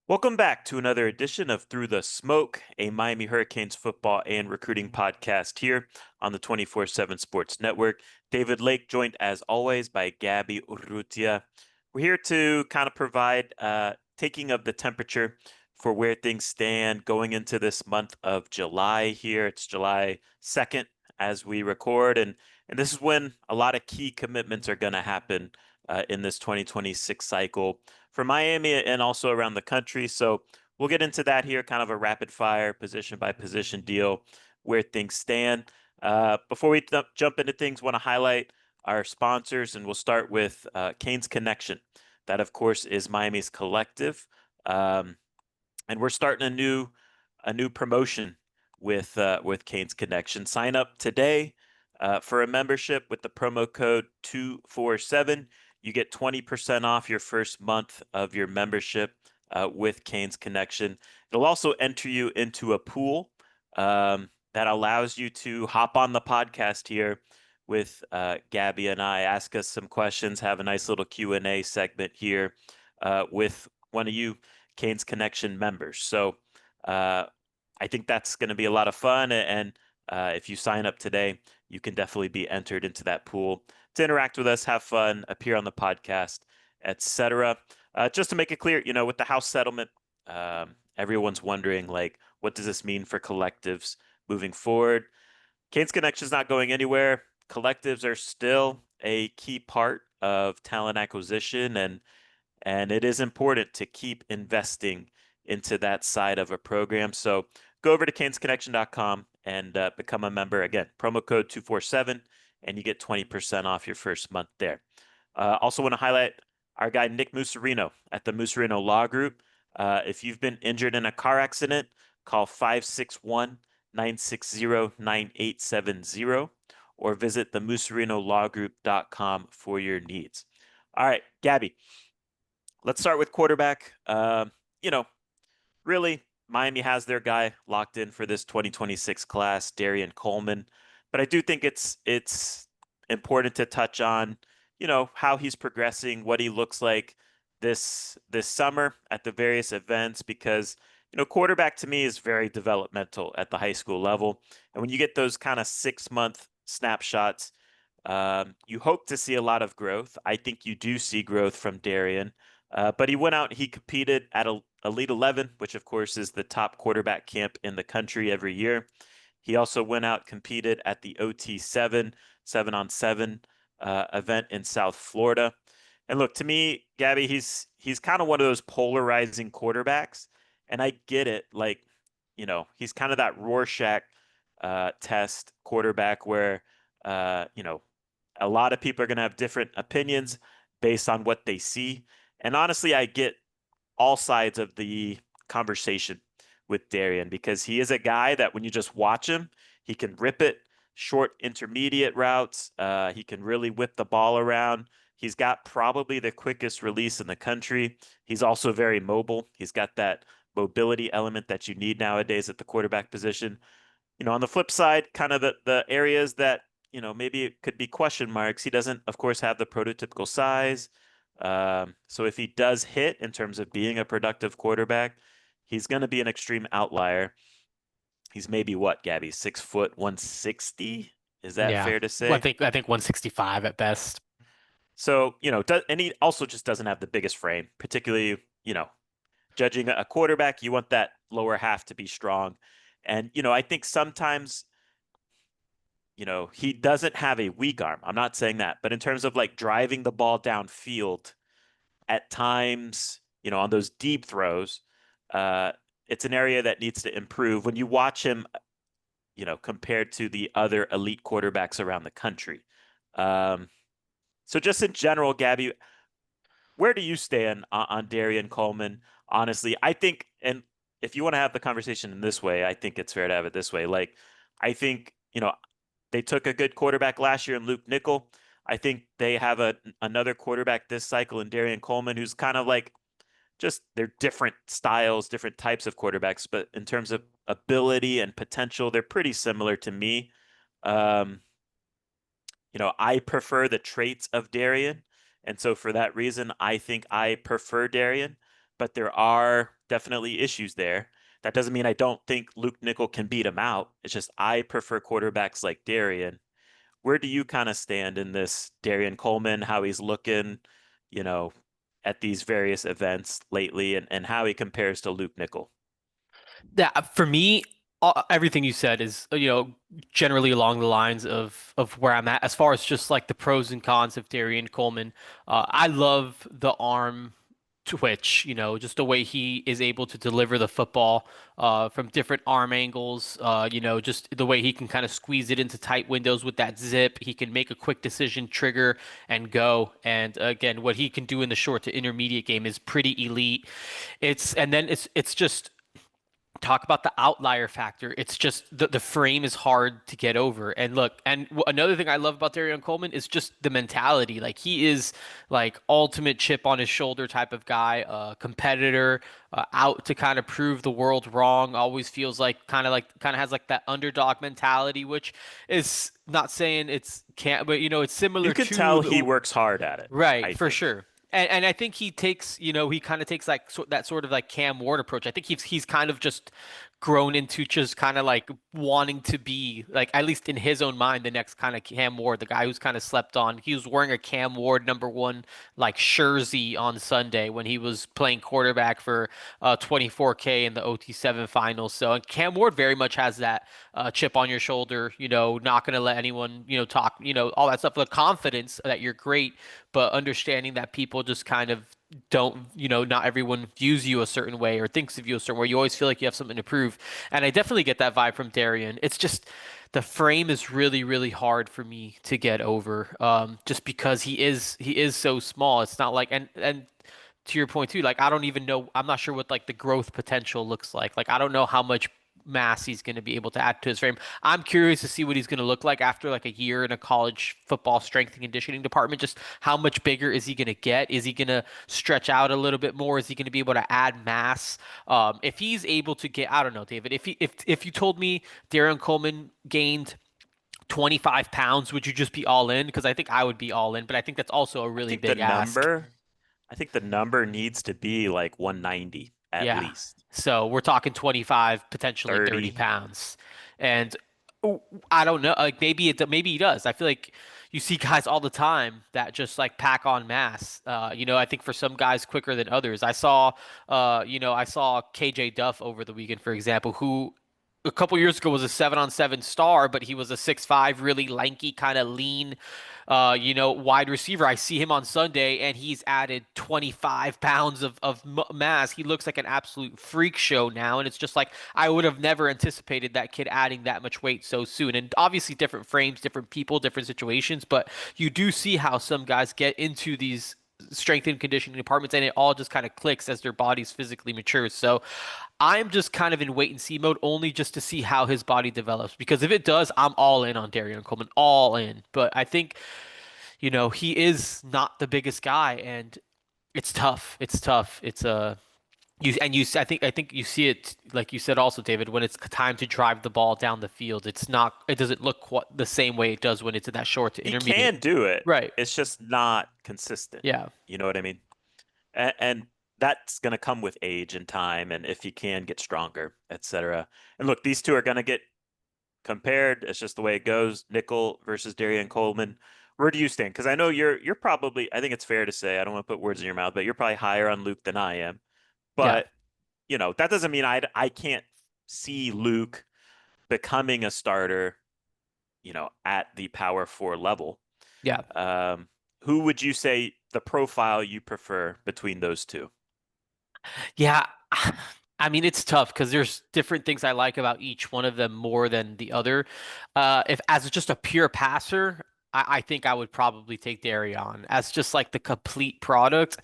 Welcome back to another edition of Through the Smoke, a Miami Hurricanes football and recruiting podcast here on the 24/7 Sports Network. David Lake joined as always by Gabby Urrutia. We're here to kind of provide taking of the temperature for where things stand going into this month of July here. It's July 2nd as we record, and this is when a lot of key commitments are going to happen in this 2026 cycle for Miami and also around the country. So we'll get into that here, kind of a rapid fire position by position deal where things stand. Before we jump into things, want to highlight our sponsors, and we'll start with Canes Connection. That, of course, is Miami's collective, and we're starting a new promotion with Canes Connection. Sign up today for a membership with the promo code 247. You get 20% off your first month of your membership with Canes Connection. It'll also enter you into a pool that allows you to hop on the podcast here with Gabby and I, ask us some questions, have a nice little Q&A segment here with one of you Canes Connection members. So I think that's going to be a lot of fun. And if you sign up today, you can definitely be entered into that pool to interact with us, have fun, appear on the podcast, etc. Just to make it clear, with the house settlement, everyone's wondering, like, what does this mean for collectives moving forward? Canes Connection is not going anywhere. Collectives are still a key part of talent acquisition, and it is important to keep investing into that side of a program. So go over to canesconnection.com and become a member. Again, promo code 247, and you get 20% off your first month there. Also want to highlight our guy, Nick Musarino at the Musarino Law Group. If you've been injured in a car accident, call 561-960-9870 or visit the musarinolowgroup.com for your needs. All right, Gabby, let's start with quarterback. You know, really, Miami has their guy locked in for this 2026 class, Darian Coleman. But I do think it's important to touch on, how he's progressing, what he looks like this summer at the various events, because quarterback to me is very developmental at the high school level. And when you get those kind of 6-month snapshots, you hope to see a lot of growth. I think you do see growth from Darian. But he went out, he competed at Elite 11, which of course is the top quarterback camp in the country every year. He also went out, competed at the OT7, 7-on-7 event in South Florida. And look, to me, Gabby, he's kind of one of those polarizing quarterbacks. And I get it. Like, he's kind of that Rorschach test quarterback where, a lot of people are going to have different opinions based on what they see. And honestly, I get all sides of the conversation with Darian because he is a guy that when you just watch him, he can rip it, short intermediate routes. He can really whip the ball around. He's got probably the quickest release in the country. He's also very mobile. He's got that mobility element that you need nowadays at the quarterback position. On the flip side, kind of the areas that, maybe it could be question marks. He doesn't, of course, have the prototypical size. So if he does hit in terms of being a productive quarterback, he's going to be an extreme outlier. He's maybe what, Gabby, 6 foot, 160? Is that Yeah. fair to Well, I say? think I think 165 at best. So, and he also just doesn't have the biggest frame, particularly, judging a quarterback, you want that lower half to be strong. And, I think sometimes he doesn't have a weak arm. I'm not saying that, but in terms of like driving the ball downfield at times, on those deep throws, uh, it's an area that needs to improve when you watch him, compared to the other elite quarterbacks around the country. Um, so just in general, Gabby, where do you stand on Darian Coleman? Honestly, I think, and if you want to have the conversation in this way, I think it's fair to have it this way. Like, I think, they took a good quarterback last year in Luke Nickel. I think they have another quarterback this cycle in Darian Coleman, who's kind of like just they're different styles, different types of quarterbacks, but in terms of ability and potential, they're pretty similar to me. Um, I prefer the traits of Darian, and so for that reason, I think I prefer Darian. But there are definitely issues there. That doesn't mean I don't think Luke Nickel can beat him out. It's just I prefer quarterbacks like Darian. Where do you kind of stand in this Darian Coleman, how he's looking, you know, at these various events lately and how he compares to Luke Nickel? Yeah, for me, everything you said is, generally along the lines of where I'm at as far as just like the pros and cons of Darian Coleman. I love the arm twitch, just the way he is able to deliver the football from different arm angles, just the way he can kind of squeeze it into tight windows with that zip. He can make a quick decision, trigger, and go. And again, what he can do in the short to intermediate game is pretty elite. And then it's just talk about the outlier factor. It's just the frame is hard to get over. And look, another thing I love about Darion Coleman is just the mentality. Like he is like ultimate chip on his shoulder type of guy, competitor, out to kind of prove the world wrong. Always feels like kind of has like that underdog mentality, which is not saying it's can't, but it's You similar could to tell he the works hard at it, right, I for think. sure. And I think he takes, he kind of takes like that sort of like Cam Ward approach. I think he's kind of just grown into just kind of like wanting to be like at least in his own mind the next kind of Cam Ward, the guy who's kind of slept on. He was wearing a Cam Ward #1 like jersey on Sunday when he was playing quarterback for 24K in the OT7 finals. So and Cam Ward very much has that chip on your shoulder, not going to let anyone, talk, all that stuff. The confidence that you're great, but understanding that people just kind of don't, not everyone views you a certain way or thinks of you a certain way. You always feel like you have something to prove. And I definitely get that vibe from Darian. It's just the frame is really, really hard for me to get over. Just because he is so small. It's not like and to your point too, like I don't even know, I'm not sure what like the growth potential looks like. Like I don't know how much mass he's going to be able to add to his frame. I'm curious to see what he's going to look like after like a year in a college football strength and conditioning department. Just how much bigger is he going to get? Is he going to stretch out a little bit more? Is he going to be able to add mass? If he's able to get, I don't know, David. If you told me Darren Coleman gained 25 pounds, would you just be all in? Because I think I would be all in, but I think that's also a I really think the big ask. number, I think the number needs to be like 190 at Yeah. least. So we're talking 25, potentially 30 30. pounds. And oh, I don't know, like maybe he does. I feel like you see guys all the time that just like pack on mass. I think for some guys quicker than others. I saw KJ Duff over the weekend, for example, who a couple years ago was a 7-on-7 star, but he was a 6'5", really lanky, kind of lean, wide receiver. I see him on Sunday, and he's added 25 pounds of mass. He looks like an absolute freak show now, and it's just like I would have never anticipated that kid adding that much weight so soon. And obviously, different frames, different people, different situations, but you do see how some guys get into these strength and conditioning departments and it all just kind of clicks as their bodies physically mature. So I'm just kind of in wait and see mode only just to see how his body develops because if it does, I'm all in on Darian Coleman, all in. But I think, he is not the biggest guy and it's tough. It's tough. It's I think you see it like you said also, David, when it's time to drive the ball down the field, it doesn't look quite the same way it does when it's in that short to He intermediate. can do it. Right. It's just not consistent. Yeah. You know what I mean? And that's going to come with age and time and if he can get stronger, etc. And look, these two are going to get compared. It's just the way it goes. Nickel versus Darian Coleman. Where do you stand? Because I know you're probably, I think it's fair to say, I don't want to put words in your mouth, but you're probably higher on Luke than I am. Yeah. But, that doesn't mean I can't see Luke becoming a starter, at the power four level. Yeah. Um, who would you say the profile you prefer between those two? Yeah, I mean it's tough because there's different things I like about each one of them more than the other. If as just a pure passer, I think I would probably take Darion as just like the complete product.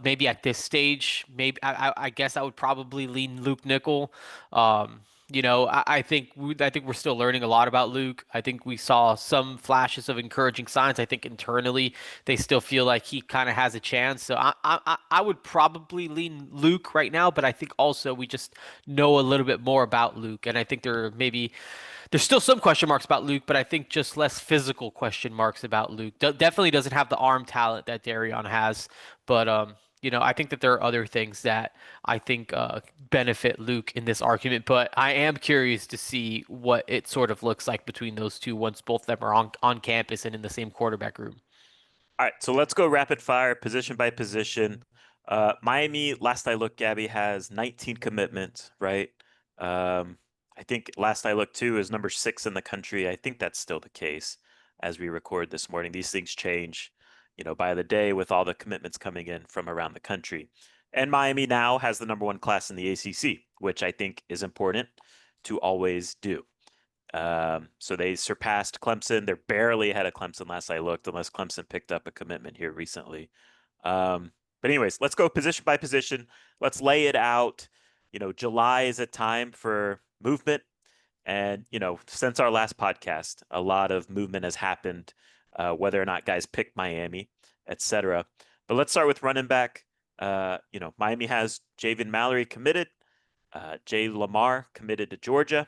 Maybe at this stage, maybe I guess I would probably lean Luke Nickel. I think we're still learning a lot about Luke. I think we saw some flashes of encouraging signs. I think internally they still feel like he kind of has a chance. So I would probably lean Luke right now, but I think also we just know a little bit more about Luke, and I think there's still some question marks about Luke, but I think just less physical question marks about Luke. Definitely doesn't have the arm talent that Darion has, but I think that there are other things that I think benefit Luke in this argument, but I am curious to see what it sort of looks like between those two once both of them are on campus and in the same quarterback room. All right, so let's go rapid fire, position by position. Miami, last I looked, Gabby has 19 commitments, right? Um, I think last I looked too is number 6 in the country. I think that's still the case as we record this morning. These things change, by the day with all the commitments coming in from around the country. And Miami now has the number 1 class in the ACC, which I think is important to always do. So they surpassed Clemson. They're barely ahead of Clemson last I looked, unless Clemson picked up a commitment here recently. But anyways, let's go position by position. Let's lay it out. July is a time for movement. And, since our last podcast, a lot of movement has happened, whether or not guys pick Miami, etc. But let's start with running back. Miami has Javen Mallory committed, Jay Lamar committed to Georgia.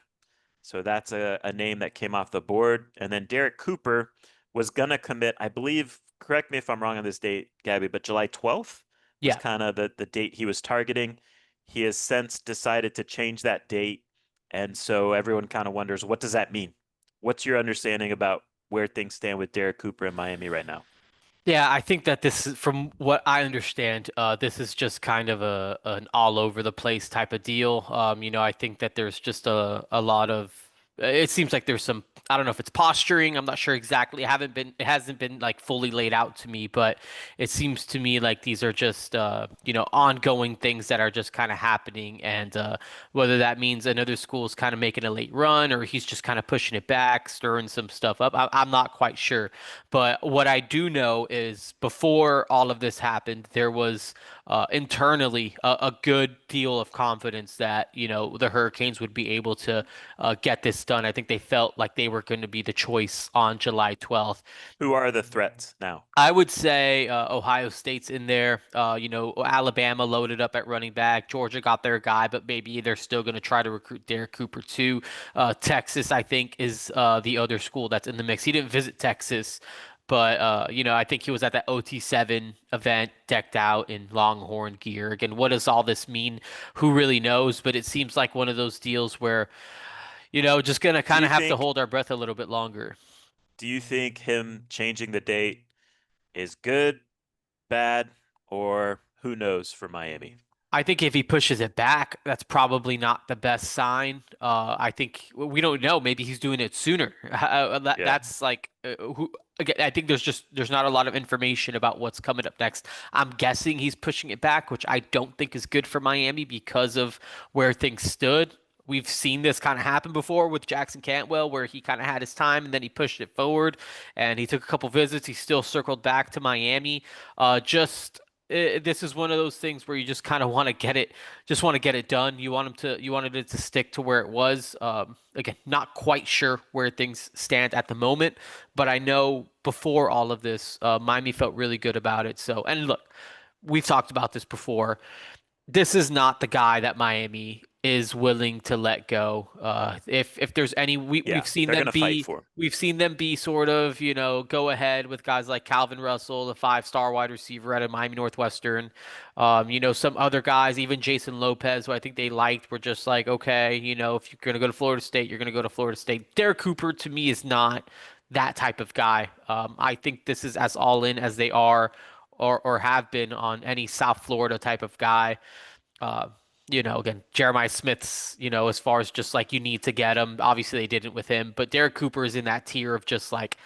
So that's a name that came off the board. And then Derek Cooper was going to commit, I believe, correct me if I'm wrong on this date, Gabby, but July 12th was Yeah. kind of the date he was targeting. He has since decided to change that date. And so everyone kind of wonders, what does that mean? What's your understanding about where things stand with Derek Cooper in Miami right now? Yeah, I think that this is, from what I understand, this is just kind of an all over the place type of deal. I think that there's just a lot of, it seems like there's some, I don't know if it's posturing. I'm not sure exactly. It hasn't been like fully laid out to me, but it seems to me like these are just, ongoing things that are just kind of happening. And whether that means another school is kind of making a late run or he's just kind of pushing it back, stirring some stuff up, I'm not quite sure. But what I do know is before all of this happened, there was internally a good deal of confidence that, the Hurricanes would be able to get this done. I think they felt like they were going to be the choice on July 12th. Who are the threats now? I would say Ohio State's in there. Alabama loaded up at running back. Georgia got their guy, but maybe they're still going to try to recruit Derek Cooper too. Texas, I think, is the other school that's in the mix. He didn't visit Texas, but I think he was at that OT7 event, decked out in Longhorn gear. Again, what does all this mean? Who really knows? But it seems like one of those deals where, just gonna Do kind you of have to think hold our breath a little bit longer. do you think him changing the date is good, bad, or who knows for Miami? I think if he pushes it back, that's probably not the best sign. I think we don't know. Maybe he's doing it sooner. Yeah. That's like who. Again, I think there's not a lot of information about what's coming up next. I'm guessing he's pushing it back, which I don't think is good for Miami because of where things stood. We've seen this kind of happen before with Jackson Cantwell, where he kind of had his time and then he pushed it forward, and he took a couple visits. He still circled back to Miami. This is one of those things where you just kind of want to get it done. You wanted it to stick to where it was. Again, not quite sure where things stand at the moment, but I know before all of this, Miami felt really good about it. So, and look, we've talked about this before. This is not the guy that Miami is willing to let go. If there's any, Yeah, they're gonna fight for him. we've seen them be sort of, go ahead with guys like Calvin Russell, the 5-star wide receiver out of Miami Northwestern. Some other guys, even Jason Lopez, who I think they liked, were just like, okay, if you're gonna go to Florida State, you're gonna go to Florida State. Derek Cooper to me is not that type of guy. I think this is as all in as they are or have been on any South Florida type of guy. Uh, again, Jeremiah Smith's, as far as just like you need to get him. Obviously, they didn't with him, but Derek Cooper is in that tier of just like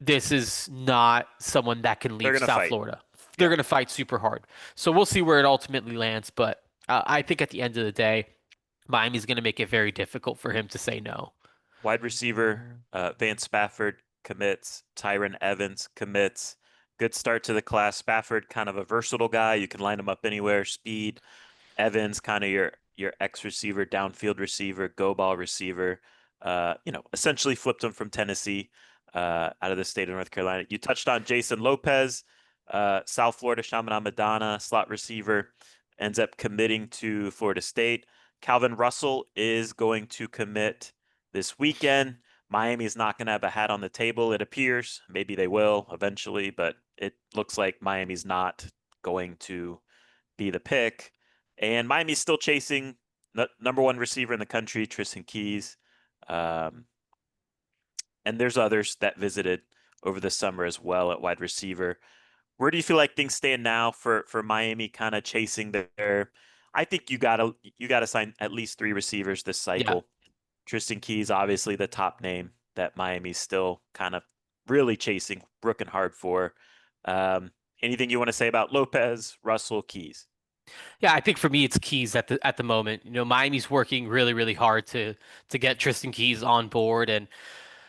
this is not someone that can They're leave gonna South fight. Florida. They're Yeah. going to fight super hard. So we'll see where it ultimately lands. But I think at the end of the day, Miami's going to make it very difficult for him to say no. Wide receiver, Van Spafford commits. Tyron Evans commits. Good start to the class. Spafford, kind of a versatile guy. You can line him up anywhere. Speed. Evans, kind of your X receiver, downfield receiver, go ball receiver. Essentially flipped him from Tennessee, out of the state of North Carolina. You touched on Jason Lopez, South Florida Shaman Madonna, slot receiver, ends up committing to Florida State. Calvin Russell is going to commit this weekend. Miami's not going to have a hat on the table, it appears. Maybe they will eventually, but it looks like Miami's not going to be the pick. And Miami's still chasing number one receiver in the country, Tristan Keys. Um, and there's others that visited over the summer as well at wide receiver. Where do you feel like things stand now for Miami kind of chasing their I think you gotta sign at least three receivers this Yeah. cycle. Tristan Keys, obviously the top name that Miami's still kind of really chasing, working hard for. Um, anything you want to say about Lopez, Russell, Keys? Yeah, I think for me it's Keys at the moment. You know, Miami's working really, really hard to get Tristan Keys on board, and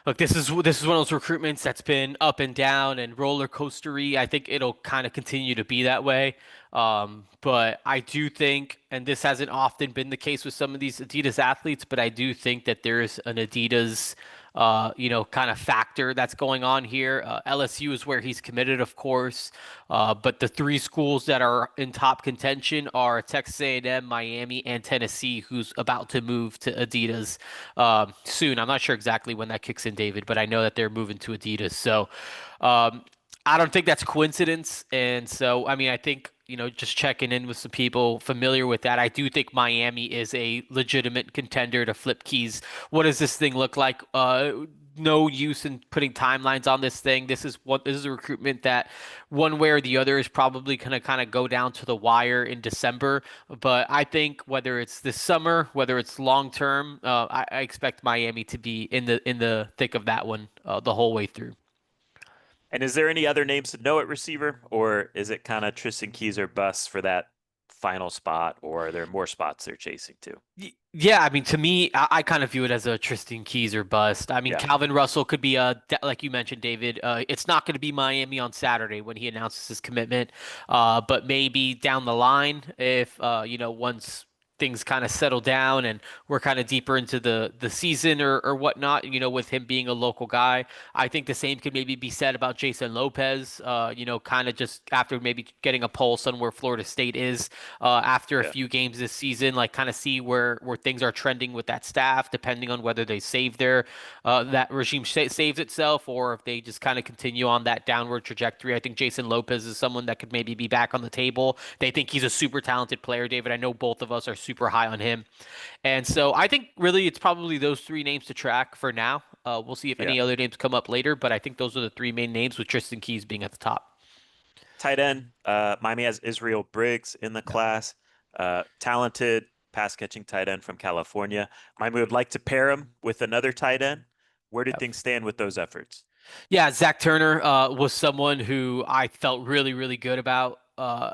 look, this is one of those recruitments that's been up and down and roller coastery. I think it'll kind of continue to be that way. But I do think, and this hasn't often been the case with some of these Adidas athletes, but I do think that there's an Adidas, kind of factor that's going on here. LSU is where he's committed, of course, but the three schools that are in top contention are Texas A&M, Miami, and Tennessee, who's about to move to Adidas soon. I'm not sure exactly when that kicks in, David, but I know that they're moving to Adidas. So um, I don't think that's coincidence. And so, I mean, I think, just checking in with some people familiar with that, I do think Miami is a legitimate contender to flip Keys. What does this thing look like? No use in putting timelines on this thing. This is a recruitment that one way or the other is probably gonna kind of go down to the wire in December. But I think whether it's this summer, whether it's long term, I expect Miami to be in the thick of that one the whole way through. And is there any other names to know at receiver, or is it kind of Tristan Keys or bust for that final spot, or are there more spots they're chasing too? Yeah, I mean, to me, I kind of view it as a Tristan Keys or bust. I mean, Yeah, Calvin Russell could be like you mentioned, David. It's not going to be Miami on Saturday when he announces his commitment, but maybe down the line if once things kind of settle down and we're kind of deeper into the season or whatnot. With him being a local guy, I think the same could maybe be said about Jason Lopez. Kind of just after maybe getting a pulse on where Florida State is after a yeah. few games this season, like kind of see where things are trending with that staff, depending on whether they save their that regime saves itself or if they just kind of continue on that downward trajectory. I think Jason Lopez is someone that could maybe be back on the table. They think he's a super talented player, David. I know both of us are super high on him. And so I think really it's probably those three names to track for now. We'll see if Yeah. any other names come up later, but I think those are the three main names with Tristan Keys being at the top. Tight end, Miami has Israel Briggs in the Yeah. class. Talented pass catching tight end from California. Miami would like to pair him with another tight end. Where do Yeah. things stand with those efforts? Yeah, Zach Turner was someone who I felt really, really good about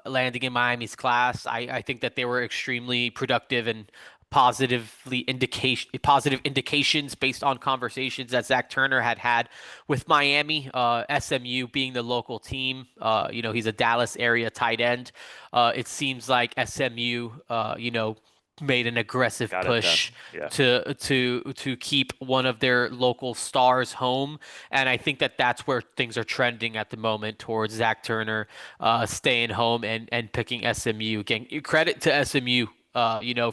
landing in Miami's class. I think that they were extremely productive and positive indications based on conversations that Zach Turner had had with Miami. SMU being the local team, he's a Dallas area tight end. It seems like SMU, made an aggressive Got it done. push Yeah. to keep one of their local stars home, and I think that that's where things are trending at the moment towards Zach Turner staying home and picking SMU. Again, credit to SMU.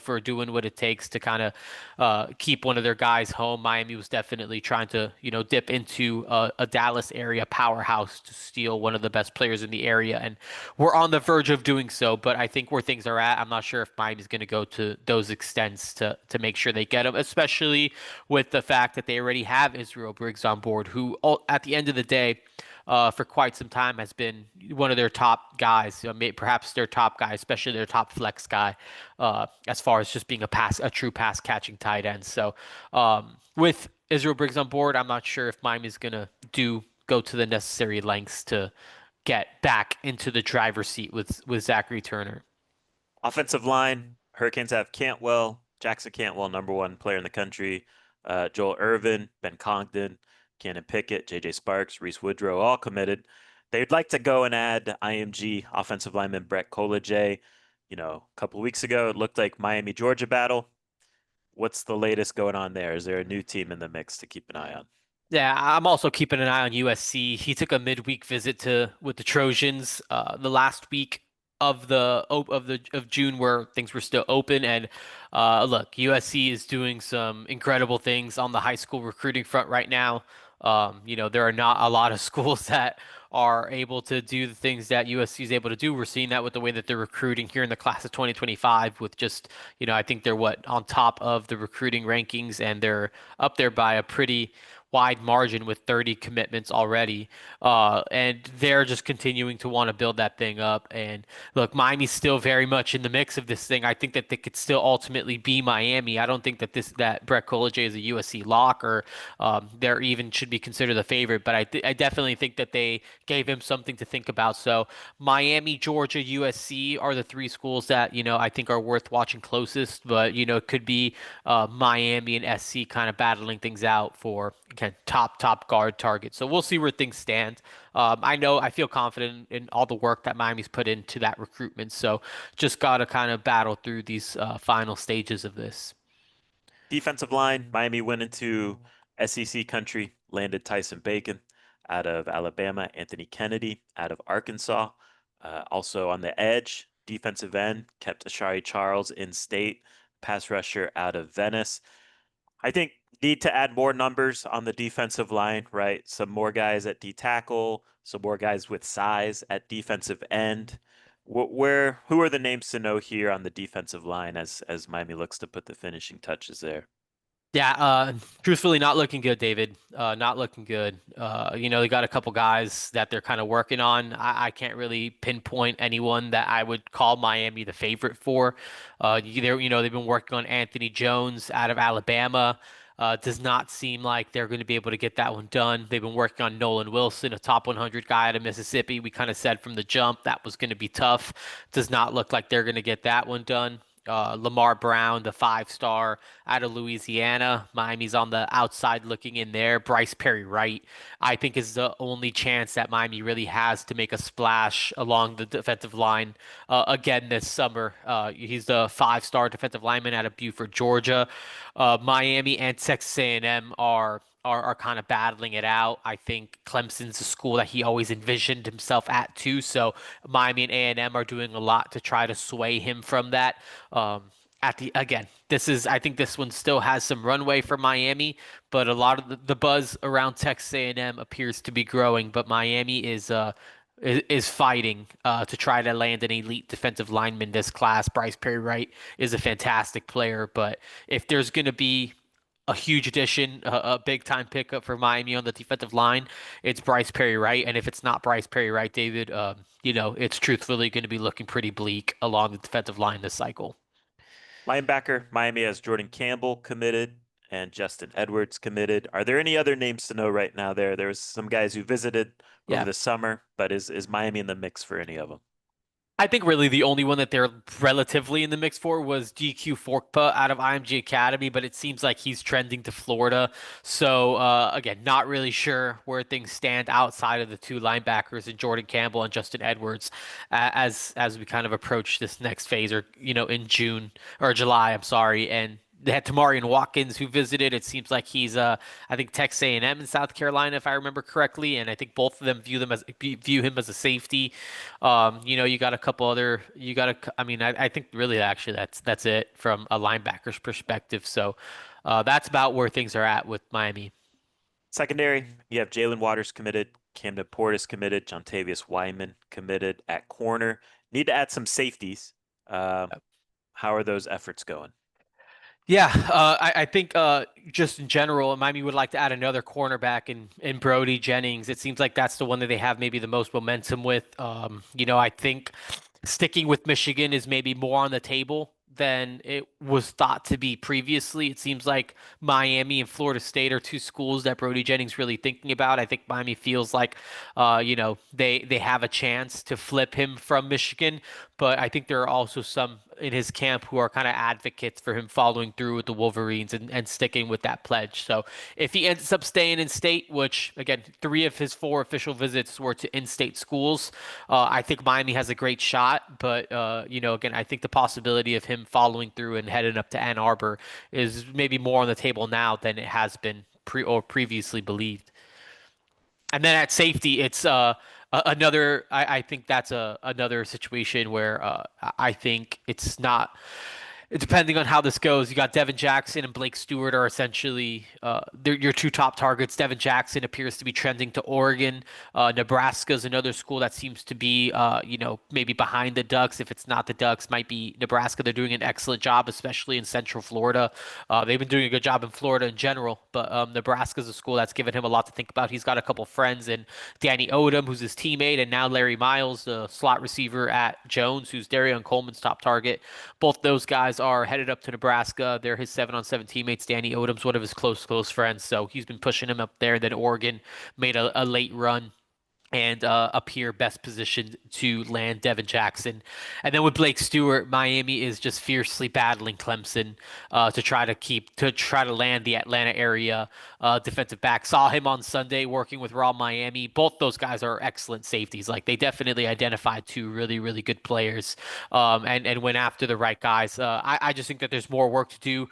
For doing what it takes to kind of keep one of their guys home. Miami was definitely trying to, dip into a Dallas area powerhouse to steal one of the best players in the area, and we're on the verge of doing so. But I think where things are at, I'm not sure if Miami's going to go to those extents to make sure they get him, especially with the fact that they already have Israel Briggs on board, who at the end of the day for quite some time has been one of their top guys, perhaps their top guy, especially their top flex guy, as far as just being a true pass catching tight end. So with Israel Briggs on board, I'm not sure if Miami's gonna go to the necessary lengths to get back into the driver's seat with Zachary Turner. Offensive line, Hurricanes have Cantwell, Jackson Cantwell, number one player in the country. Joel Irvin, Ben Congdon, Cannon Pickett, JJ Sparks, Reese Woodrow, all committed. They'd like to go and add IMG offensive lineman Brett Kolejay. A couple weeks ago, it looked like Miami Georgia battle. What's the latest going on there? Is there a new team in the mix to keep an eye on? Yeah, I'm also keeping an eye on USC. He took a midweek visit to with the Trojans the last week of June where things were still open. And look, USC is doing some incredible things on the high school recruiting front right now. There are not a lot of schools that are able to do the things that USC is able to do. We're seeing that with the way that they're recruiting here in the class of 2025 with just, I think they're what on top of the recruiting rankings and they're up there by a pretty wide margin with 30 commitments already. And they're just continuing to want to build that thing up. And look, Miami's still very much in the mix of this thing. I think that they could still ultimately be Miami. I don't think that Brett Koleje is a USC lock or they're even should be considered the favorite. But I definitely think that they gave him something to think about. So Miami, Georgia, USC are the three schools that I think are worth watching closest. But it could be Miami and SC kind of battling things out for again top guard target. So we'll see where things stand. I feel confident in all the work that Miami's put into that recruitment. So just got to kind of battle through these final stages of this. Defensive line, Miami went into SEC country, landed Tyson Bacon out of Alabama, Anthony Kennedy out of Arkansas. Also on the edge, defensive end, kept Ashari Charles in state, pass rusher out of Venice. I think need to add more numbers on the defensive line, right? Some more guys at D tackle, some more guys with size at defensive end. Who are the names to know here on the defensive line as Miami looks to put the finishing touches there? Yeah, truthfully, not looking good, David. Not looking good. They got a couple guys that they're kind of working on. I can't really pinpoint anyone that I would call Miami the favorite for. They've been working on Anthony Jones out of Alabama. Does not seem like they're going to be able to get that one done. They've been working on Nolan Wilson, a top 100 guy out of Mississippi. We kind of said from the jump that was going to be tough. Does not look like they're going to get that one done. Lamar Brown, the five-star out of Louisiana. Miami's on the outside looking in there. Bryce Perry Wright, I think, is the only chance that Miami really has to make a splash along the defensive line again this summer. He's the five-star defensive lineman out of Buford, Georgia. Miami and Texas A&M are kind of battling it out. I think Clemson's a school that he always envisioned himself at too. So Miami and A&M are doing a lot to try to sway him from that. At the again, I think this one still has some runway for Miami, but a lot of the buzz around Texas A&M appears to be growing. But Miami is fighting to try to land an elite defensive lineman this class. Bryce Perry Wright is a fantastic player, but if there's going to be a huge addition, a big time pickup for Miami on the defensive line, it's Bryce Perry Wright. And if it's not Bryce Perry Wright, David, it's truthfully going to be looking pretty bleak along the defensive line this cycle. Linebacker, Miami has Jordan Campbell committed and Justin Edwards committed. Are there any other names to know right now there? There's some guys who visited over Yeah. the summer, but is Miami in the mix for any of them? I think really the only one that they're relatively in the mix for was GQ Forkpa out of IMG Academy, but it seems like he's trending to Florida. So again, not really sure where things stand outside of the two linebackers and Jordan Campbell and Justin Edwards as we kind of approach this next phase or in June or July, I'm sorry, and they had Tamarian Watkins who visited. It seems like he's I think Texas A&M in South Carolina if I remember correctly, and I think both of them view him as a safety. You got a couple other you got a I mean I think really actually that's it from a linebacker's perspective. So that's about where things are at with Miami. Secondary, you have Jalen Waters committed, Camden Portis committed, Jontavius Wyman committed at corner. Need to add some safeties. Uh, how are those efforts going? Yeah, I think just in general, Miami would like to add another cornerback in Brody Jennings. It seems like that's the one that they have maybe the most momentum with. I think sticking with Michigan is maybe more on the table than it was thought to be previously. It seems like Miami and Florida State are two schools that Brody Jennings really thinking about. I think Miami feels like, they have a chance to flip him from Michigan, but I think there are also some in his camp who are kind of advocates for him following through with the Wolverines and sticking with that pledge. So if he ends up staying in state, which again, three of his four official visits were to in-state schools, I think Miami has a great shot. But again, I think the possibility of him following through and heading up to Ann Arbor is maybe more on the table now than it has been previously believed. And then at safety, it's another. I think that's another situation where I think it's not. Depending on how this goes, you got Devin Jackson and Blake Stewart are essentially they're your two top targets. Devin Jackson appears to be trending to Oregon. Nebraska is another school that seems to be, maybe behind the Ducks. If it's not the Ducks, might be Nebraska. They're doing an excellent job, especially in Central Florida. They've been doing a good job in Florida in general, but Nebraska is a school that's given him a lot to think about. He's got a couple friends in Danny Odom, who's his teammate, and now Larry Miles, the slot receiver at Jones, who's Darion Coleman's top target. Both those guys are headed up to Nebraska. They're his 7-on-7 teammates. Danny Odom's one of his close friends, so he's been pushing him up there. Then Oregon made a late run and appear best positioned to land Devin Jackson. And then with Blake Stewart, Miami is just fiercely battling Clemson to try to land the Atlanta area defensive back. Saw him on Sunday working with Raw Miami. Both those guys are excellent safeties. Like they definitely identified two really good players, and went after the right guys. I just think that there's more work to do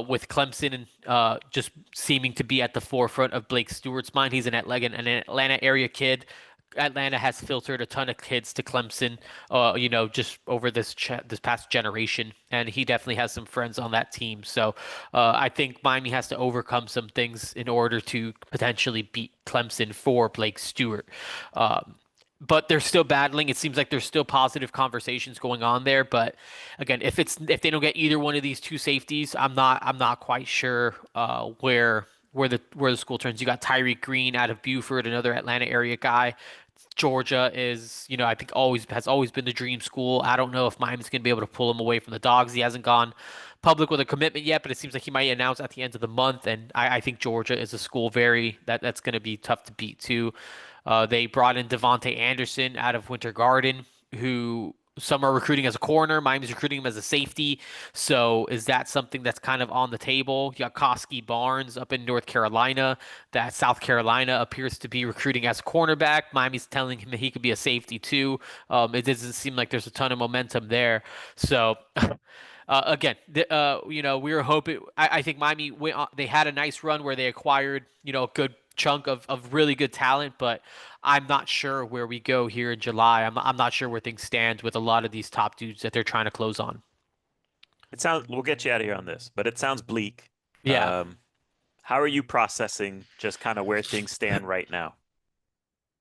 with Clemson and just seeming to be at the forefront of Blake Stewart's mind. He's an Atlanta area kid. Atlanta has filtered a ton of kids to Clemson, just over this past generation, and he definitely has some friends on that team. So I think Miami has to overcome some things in order to potentially beat Clemson for Blake Stewart. But they're still battling. It seems like there's still positive conversations going on there. But again, if they don't get either one of these two safeties, I'm not quite sure where the school turns. You got Tyreek Green out of Buford, another Atlanta area guy. Georgia is, I think always been the dream school. I don't know if Miami's going to be able to pull him away from the Dogs. He hasn't gone public with a commitment yet, but it seems like he might announce at the end of the month. And I think Georgia is a school that's going to be tough to beat too. They brought in Devontae Anderson out of Winter Garden, who some are recruiting as a corner. Miami's recruiting him as a safety. So is that something that's kind of on the table? You got Koski Barnes up in North Carolina, that South Carolina appears to be recruiting as a cornerback. Miami's telling him that he could be a safety too. It doesn't seem like there's a ton of momentum there. So again, we were hoping. I think Miami went on, they had a nice run where they acquired, a good chunk of really good talent, but I'm not sure where we go here in July. I'm not sure where things stand with a lot of these top dudes that they're trying to close on. It sounds, we'll get you out of here on this, but it sounds bleak. Yeah. Um, how are you processing just kind of where things stand right now?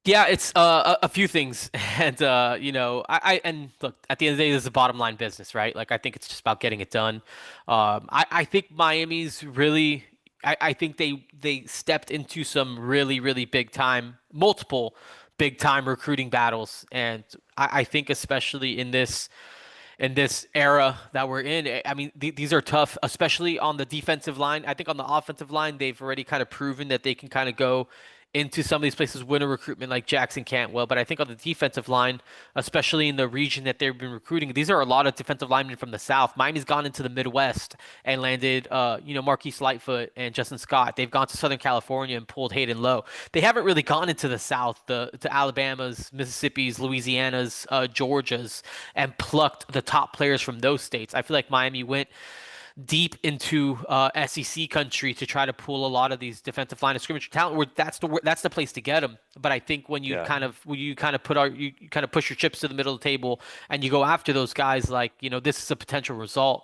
Yeah, it's a few things, and and look, at the end of the day, this is a bottom line business, right? Like I think it's just about getting it done. I think Miami's really, I think they stepped into some really big time, multiple big time recruiting battles, and I think especially in this era that we're in. I mean, these are tough, especially on the defensive line. I think on the offensive line, they've already kind of proven that they can kind of go into some of these places, win a recruitment like Jackson Cantwell. But I think on the defensive line, especially in the region that they've been recruiting, these are a lot of defensive linemen from the South. Miami's gone into the Midwest and landed, Marquise Lightfoot and Justin Scott. They've gone to Southern California and pulled Hayden Lowe. They haven't really gone into the South, to Alabama's, Mississippi's, Louisiana's, Georgia's, and plucked the top players from those states. I feel like Miami went deep into SEC country to try to pull a lot of these defensive line of scrimmage talent. Where that's the place to get them. But I think when Yeah. you kind of you kind of push your chips to the middle of the table and you go after those guys, like this is a potential result.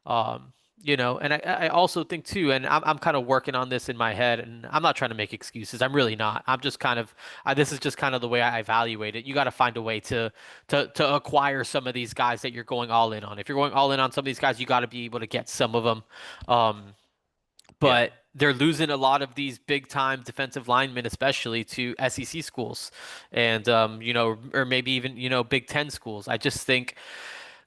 Um, and I also think too, and I'm kind of working on this in my head, and I'm not trying to make excuses. I'm really not. I'm just kind of this is just kind of the way I evaluate it. You got to find a way to acquire some of these guys that you're going all in on. If you're going all in on some of these guys, you got to be able to get some of them. Um, Yeah. but they're losing a lot of these big time defensive linemen, especially to SEC schools, and or maybe even Big Ten schools. I just think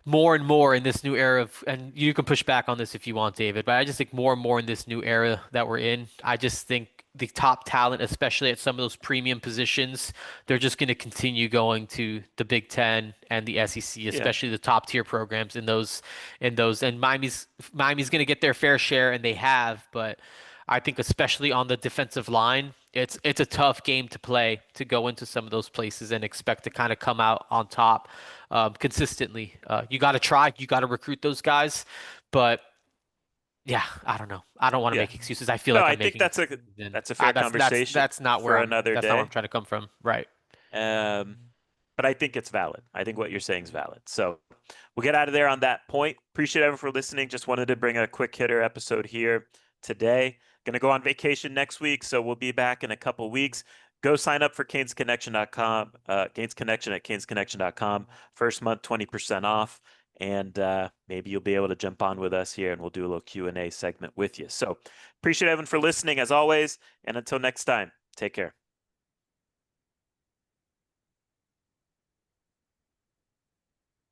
more and more in this new era of, and you can push back on this if you want, David, but I just think more and more in this new era that we're in, I just think the top talent, especially at some of those premium positions, they're just going to continue going to the Big Ten and the SEC, Yeah. especially the top tier programs in those, and Miami's going to get their fair share, and they have, but I think especially on the defensive line, it's a tough game to play to go into some of those places and expect to kind of come out on top consistently. You got to try, you got to recruit those guys, but yeah, I don't know. I don't want to Yeah. make excuses. I feel No, like I I'm think making that's excuses, and a fair that's conversation that's not where for I'm. another That's not where I'm day. trying to come from. Right. Um, but I think it's valid. I think what you're saying is valid. So, we'll get out of there on that point. Appreciate everyone for listening. Just wanted to bring a quick hitter episode here today. Going to go on vacation next week, so we'll be back in a couple weeks. Go sign up for CanesConnection.com, Canes Connection at CanesConnection.com. First month, 20% off. And maybe you'll be able to jump on with us here and we'll do a little Q&A segment with you. So appreciate everyone for listening as always. And until next time, take care.